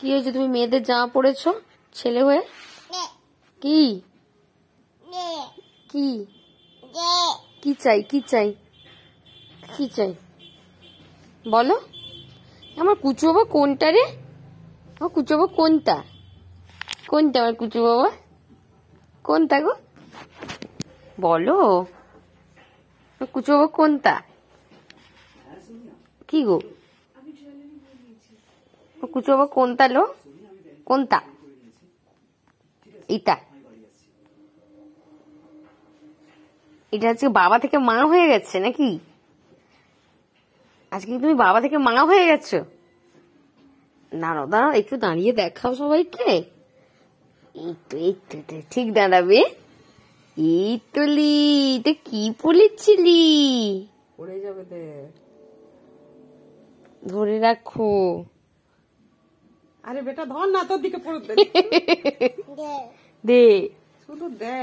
কি হয়েছে, তুমি মেয়েদের জামা পরেছো ছেলে হয়ে? কি কি কি চাই, কি চাই, কি চাই বলো? আমার কুচু বাবা কোনটা রে? আমার কুচু বাবা কোনটা? কোনটা আমার কুচু বাবা? কোনটা গো বলো? কুচু বাবা কোনটা? কি গো কুচু বাবা কোনটা লো? কোনটা? এটা এটা আজকে বাবা থেকে মা হয়ে গেছে নাকি? আজকে তুমি বাবা থেকে মা হয়ে গেছো? দাঁড়াও দাঁড়াও, একটু দাঁড়িয়ে দেখাও সবাইকে। এই তো এই তো ঠিক দাঁড়াবে। এই তুলি তো কি বলেছিলি? পড়ে যাবে দে, ধরে রাখো। আরে বেটা ধর না, তোর দিকে পড়ে দে দে শুধু দে।